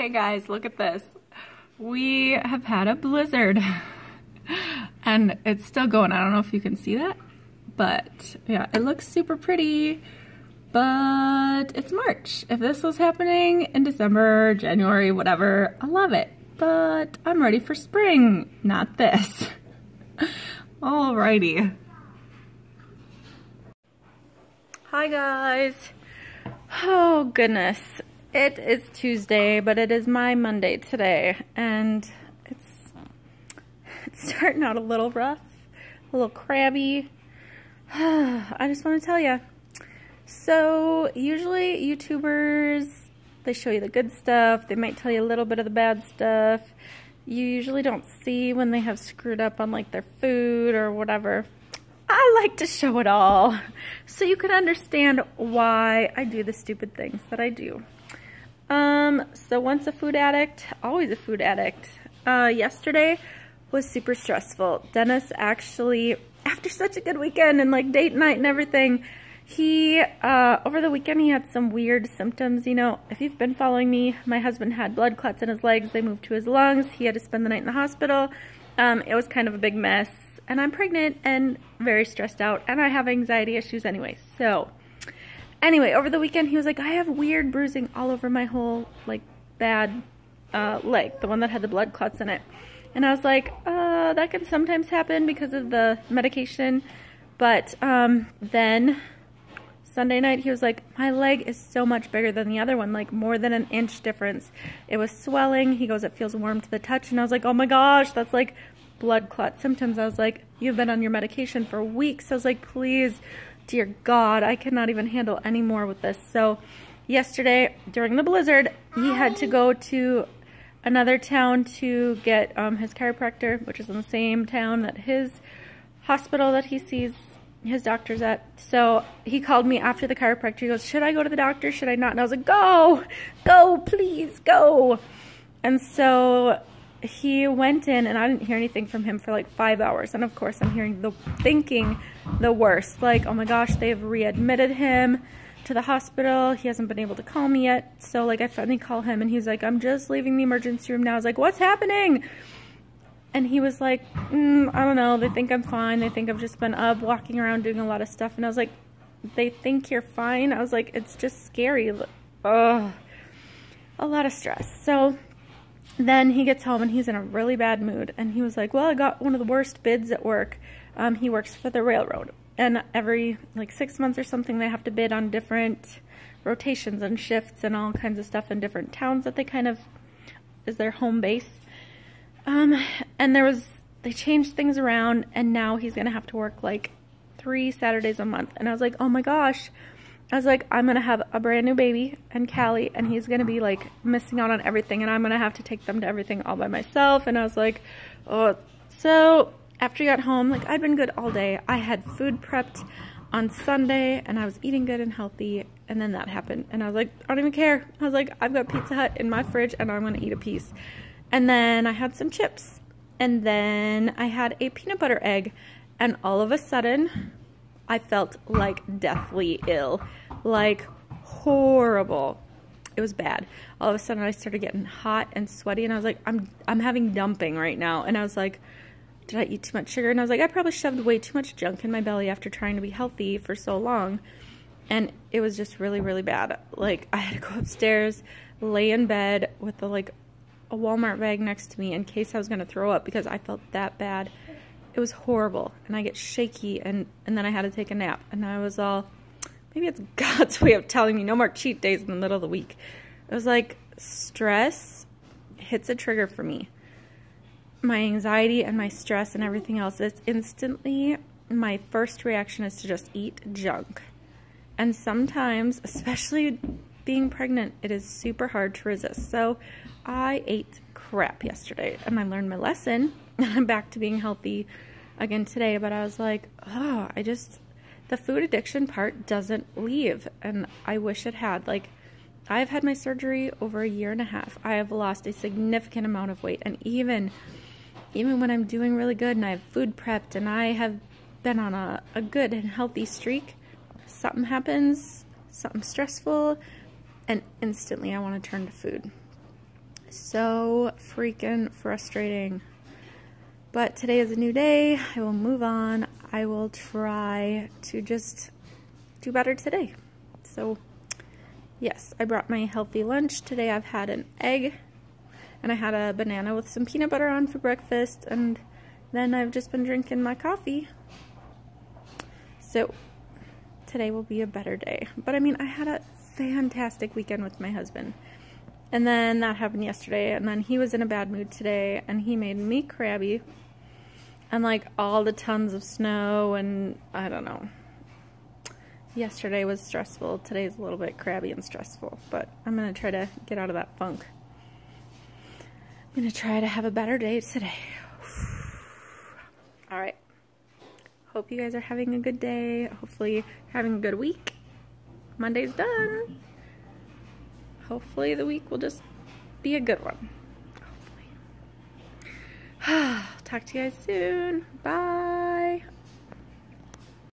Okay guys, look at this. We have had a blizzard and it's still going. I don't know if you can see that, but yeah, it looks super pretty, but it's March. If this was happening in December, January, whatever, I love it, but I'm ready for spring, not this. Alrighty. Hi guys. Oh goodness. It is Tuesday, but it is my Monday today, and it's starting out a little rough, a little crabby. I just want to tell you. So usually YouTubers, they show you the good stuff. They might tell you a little bit of the bad stuff. You usually don't see when they have screwed up on like their food or whatever. I like to show it all so you can understand why I do the stupid things that I do. So once a food addict, always a food addict. Yesterday was super stressful. Dennis actually, after such a good weekend and like date night and everything, he, over the weekend he had some weird symptoms. You know, if you've been following me, my husband had blood clots in his legs. They moved to his lungs. He had to spend the night in the hospital. It was kind of a big mess, and I'm pregnant and very stressed out, and I have anxiety issues anyway, so. Anyway, over the weekend, he was like, I have weird bruising all over my whole, like, bad leg, the one that had the blood clots in it. And I was like, that can sometimes happen because of the medication. But then Sunday night, he was like, my leg is so much bigger than the other one, like more than an inch difference. It was swelling. He goes, it feels warm to the touch. And I was like, oh my gosh, that's like blood clot symptoms. I was like, you've been on your medication for weeks. I was like, please, dear God, I cannot even handle any more with this. So yesterday during the blizzard, he had to go to another town to get his chiropractor, which is in the same town that his hospital that he sees his doctors at. So he called me after the chiropractor. He goes, should I go to the doctor? Should I not? And I was like, go, please go. And so he went in, and I didn't hear anything from him for like 5 hours. And of course I'm thinking the worst, like, oh my gosh, they've readmitted him to the hospital. He hasn't been able to call me yet. So like I finally call him, and he's like, I'm just leaving the emergency room now. I was like, what's happening? And he was like, I don't know, they think I'm fine. They think I've just been up walking around doing a lot of stuff. And I was like, they think you're fine? I was like, it's just scary. Ugh, a lot of stress. So then he gets home and he's in a really bad mood. And he was like, well, I got one of the worst bids at work. He works for the railroad. And every like 6 months or something, they have to bid on different rotations and shifts and all kinds of stuff in different towns that they kind of is their home base. And they changed things around, and now he's going to have to work like 3 Saturdays a month. And I was like, oh my gosh. I was like, I'm going to have a brand new baby and Callie, and he's going to be like missing out on everything, and I'm going to have to take them to everything all by myself. And I was like, oh. So after he got home, like I'd been good all day. I had food prepped on Sunday, and I was eating good and healthy, and then that happened. And I was like, I don't even care. I was like, I've got Pizza Hut in my fridge, and I'm going to eat a piece. And then I had some chips, and then I had a peanut butter egg, and all of a sudden I felt like deathly ill, like horrible. It was bad. All of a sudden I started getting hot and sweaty, and I was like, I'm having dumping right now. And I was like, did I eat too much sugar? And I was like, I probably shoved way too much junk in my belly after trying to be healthy for so long. And it was just really, really bad. Like I had to go upstairs, lay in bed with the like a Walmart bag next to me in case I was going to throw up, because I felt that bad. It was horrible, and I get shaky, and then I had to take a nap, and I was all, maybe it's God's way of telling me no more cheat days in the middle of the week. It was like stress hits a trigger for me. My anxiety and my stress and everything else, it's instantly, my first reaction is to just eat junk. And sometimes, especially being pregnant, it is super hard to resist. So I ate crap yesterday, and I learned my lesson, and I'm back to being healthy again today. But I was like, oh, the food addiction part doesn't leave, and I wish it had. Like, I've had my surgery over 1.5 years. I have lost a significant amount of weight, and even when I'm doing really good and I have food prepped and I have been on a good and healthy streak, something happens, something stressful, and instantly I want to turn to food. So freaking frustrating. But today is a new day. I will move on. I will try to just do better today. So yes, I brought my healthy lunch. Today I've had an egg and I had a banana with some peanut butter on for breakfast, and then I've just been drinking my coffee. So today will be a better day. But I mean, I had a fantastic weekend with my husband. And then that happened yesterday, and then he was in a bad mood today, and he made me crabby. And like all the tons of snow, and I don't know. Yesterday was stressful. Today's a little bit crabby and stressful, but I'm going to try to get out of that funk. I'm going to try to have a better day today. All right. Hope you guys are having a good day. Hopefully you're having a good week. Monday's done. Hopefully the week will just be a good one. Hopefully. Talk to you guys soon. Bye.